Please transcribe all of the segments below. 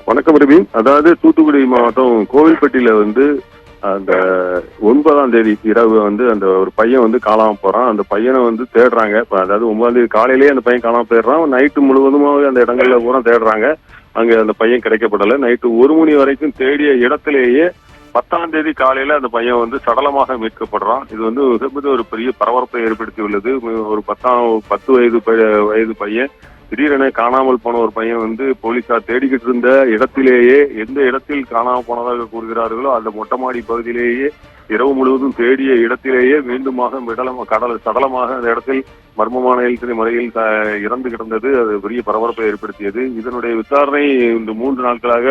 வணக்கம் ரவி. அதாவது தூத்துக்குடி மாவட்டம் கோவில்பட்டியில அந்த 9ஆம் தேதி இரவு அந்த ஒரு பையன் காணாம போறான். அந்த பையனை தேடுறாங்க. அதாவது 9ஆம் தேதி காலையிலேயே அந்த பையன் காணாம போயிடுறான். நைட்டு முழுவதுமாவே அந்த இடங்கள்ல பூரா தேடுறாங்க. அங்க அந்த பையன் கிடைக்கப்படல. நைட்டு 1 மணி வரைக்கும் தேடிய இடத்திலேயே 10ஆம் தேதி காலையில அந்த பையன் சடலமாக மீட்கப்படுறான். இது ஒரு பெரிய பரபரப்பை ஏற்படுத்தி உள்ளது. ஒரு 10 வயது பையன் திடீரென காணாமல் போன ஒரு பையன் போலீசார் தேடிக்கிட்டு இருந்த இடத்திலேயே, எந்த இடத்தில் காணாமல் போனதாக கூறுகிறார்களோ அந்த மொட்டை மாடி பகுதியிலேயே இரவு முழுவதும் தேடிய இடத்திலேயே மீண்டுமாக சடலமாக அந்த இடத்தில் மர்மமான முறையில் இறந்து கிடந்தது. அது பெரிய பரபரப்பை ஏற்படுத்தியது. இதனுடைய விசாரணை இந்த 3 நாட்களாக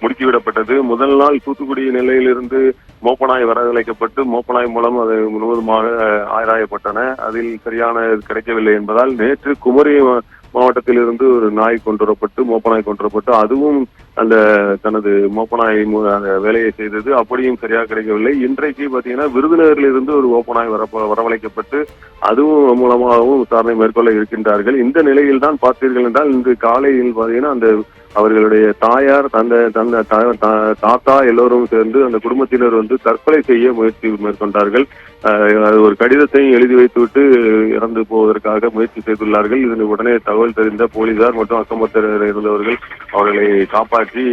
முடுக்கிவிடப்பட்டது. முதல் நாள் தூத்துக்குடி நிலையிலிருந்து மோப்பனாய் வரவழைக்கப்பட்டு மோப்பனாய் மூலம் அது முழுவதுமாக ஆராயப்பட்டன. அதில் சரியான கிடைக்கவில்லை என்பதால் நேற்று குமரி மாவட்டத்திலிருந்து ஒரு நாய் மோப்பனாய் கொண்டு வரப்பட்டு அதுவும் அந்த தனது மோப்பனாய் அந்த வேலையை செய்தது. அப்படியும் சரியாக கிடைக்கவில்லை. இன்றைக்கு பாத்தீங்கன்னா விருதுநகரில் இருந்து ஒரு மோப்பனாய் வரவழைக்கப்பட்டு அதுவும் மூலமாகவும் விசாரணை மேற்கொள்ள இருக்கின்றார்கள். இந்த நிலையில் தான் பார்த்தீர்கள் என்றால் இன்று காலையில் பாத்தீங்கன்னா அவர்களுடைய தாயார் தாத்தா எல்லோரும் சேர்ந்து அந்த குடும்பத்தினர் தற்கொலை செய்ய முயற்சி மேற்கொண்டார்கள். ஒரு கடிதத்தையும் எழுதி வைத்துவிட்டு இறந்து போவதற்காக முயற்சி செய்துள்ளார்கள். இதனை உடனே தகவல் தெரிந்த போலீசார் மற்றும் அக்கம்பக்கத்தில் இருந்தவர்கள் அவர்களை காப்பாற்றி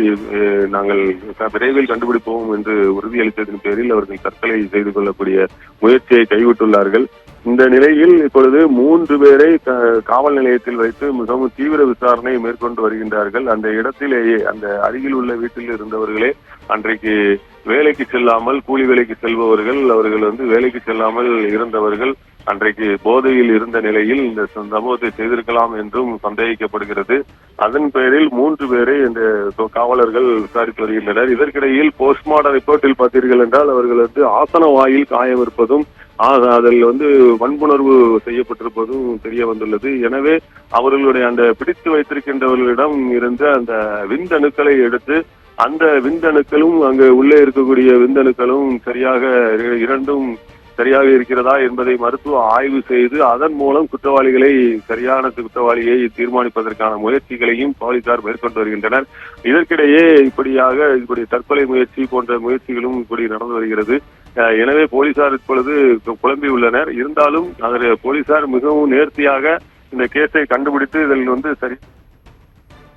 நாங்கள் விரைவில் கண்டுபிடிப்போம் என்று உறுதியளித்ததன் பேரில் அவர்கள் தற்கொலை செய்து கொள்ளக்கூடிய முயற்சியை கைவிட்டுள்ளார்கள். இந்த நிலையில் இப்பொழுது 3 பேரை காவல் நிலையத்தில் வைத்து மிகவும் தீவிர விசாரணை மேற்கொண்டு வருகின்றார்கள். அந்த இடத்திலேயே அந்த அருகில் உள்ள வீட்டில் இருந்தவர்களே அன்றைக்கு வேலைக்கு செல்லாமல் கூலி வேலைக்கு செல்பவர்கள், அவர்கள் வேலைக்கு செல்லாமல் இருந்தவர்கள் அன்றைக்கு போதையில் இருந்த நிலையில் இந்த சம்பவத்தை செய்திருக்கலாம் என்றும் சந்தேகிக்கப்படுகிறது. அதன் பேரில் 3 பேரை இந்த காவலர்கள் விசாரித்து வருகின்றனர். இதற்கிடையில் போஸ்ட்மார்டம் ரிப்போர்ட்டில் பார்த்தீர்கள் என்றால் அவர்கள் ஆசன வாயில் காயம் இருப்பதும் அதில் வன்புணர்வு செய்யப்பட்டிருப்பதும் தெரிய வந்துள்ளது. எனவே அவர்களுடைய அந்த பிடித்து வைத்திருக்கின்றவர்களிடம் இருந்த அந்த விந்தணுக்களை எடுத்து அந்த விந்தணுக்களும் அங்கு உள்ளே இருக்கக்கூடிய விந்தணுக்களும் இரண்டும் சரியாக இருக்கிறதா என்பதை மருத்துவ ஆய்வு செய்து அதன் மூலம் சரியான குற்றவாளியை தீர்மானிப்பதற்கான முயற்சிகளையும் போலீசார் மேற்கொண்டு வருகின்றனர். இதற்கிடையே இப்படி தற்கொலை முயற்சி போன்ற முயற்சிகளும் இப்படி நடந்து வருகிறது. எனவே போலீசார் இப்பொழுது குழம்பி உள்ளனர். இருந்தாலும் போலீசார் மிகவும் நேர்த்தியாக இந்த கேஸை கண்டுபிடித்து இதில் சரி.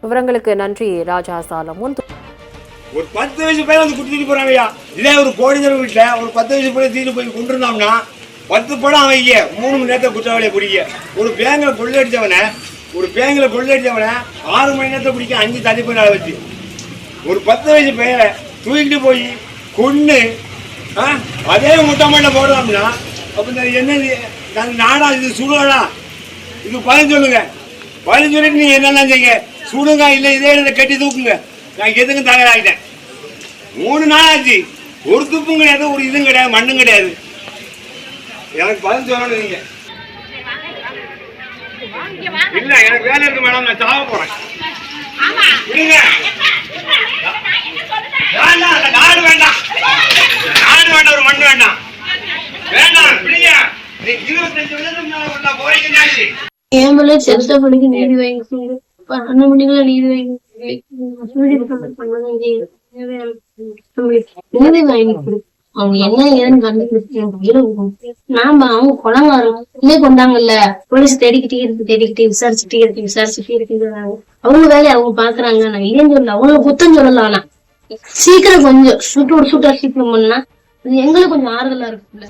விவரங்களுக்கு நன்றி ராஜா சாலமோன். ஒரு 10 வயசு பையன் குடிச்சிட்டு போறாங்கய்யா. இதே ஒரு கோடிஞ்சர் வீட்டுல ஒரு 10 வயசு பையன் தீட்டு போய் கொண்டு இருந்தாங்கன்னா 10 படம் அவங்க 3 மணி நேரத்தை குற்றவாளியை பிடிக்க. ஒரு பேங்க்ல கொள்ளையடிச்சவனை 6 மணி நேரத்தை பிடிக்க 5 தள்ளி நாள் வச்சு ஒரு 10 வயசு பையனை தூக்கிட்டு போய் கொண்டு அதே முட்டை போடுறோம்னா அப்ப என்ன நாடா இது சுடுவாடா? இது பதில் சொல்லுங்க. பதில் சொல்லிட்டு நீங்க என்னெல்லாம் செய்யுங்க. சுடுங்க இல்லை இதே இடத்துல கட்டி தூக்குங்க. நான் எதுக்கும் தயாராகிட்டேன். 3 நாள் ஆச்சு. ஒரு துப்பும் கிடையாது, ஒரு இதுவும் கிடையாது, மண்ணும் கிடையாது. எனக்கு பதில் சொல்லணும். நீங்க இல்ல எனக்கு வேலை இருக்கு மேடம், நான் சாவ போறேன். நாடு வேண்டாம், ஒரு மண் வேண்டாம். வேண்டாம் பிடிங்க. 25 வருஷம் போறீங்க. ஏம்பல செத்த பணிக்கு நீதி வாங்கி 12 மணிக்குள்ள நீதி வாங்கி அவங்க என்ன ஏன்னு கண்டுபிடிச்சு நாம அவங்க குளங்காரம் இல்லே கொண்டாங்கல்ல. போலீஸ் தேடிக்கிட்டே விசாரிச்சுட்டே இருக்கு. அவங்க வேலையை அவங்க பாக்குறாங்க. நான் இல்லைன்னு சொல்லல, அவங்கள குத்தம் சொல்லலாம். ஆனா சீக்கிரம் கொஞ்சம் சூட்டா சீக்கிரம் பண்ணா எங்களுக்கு கொஞ்சம் ஆறுதலா இருக்குல்ல.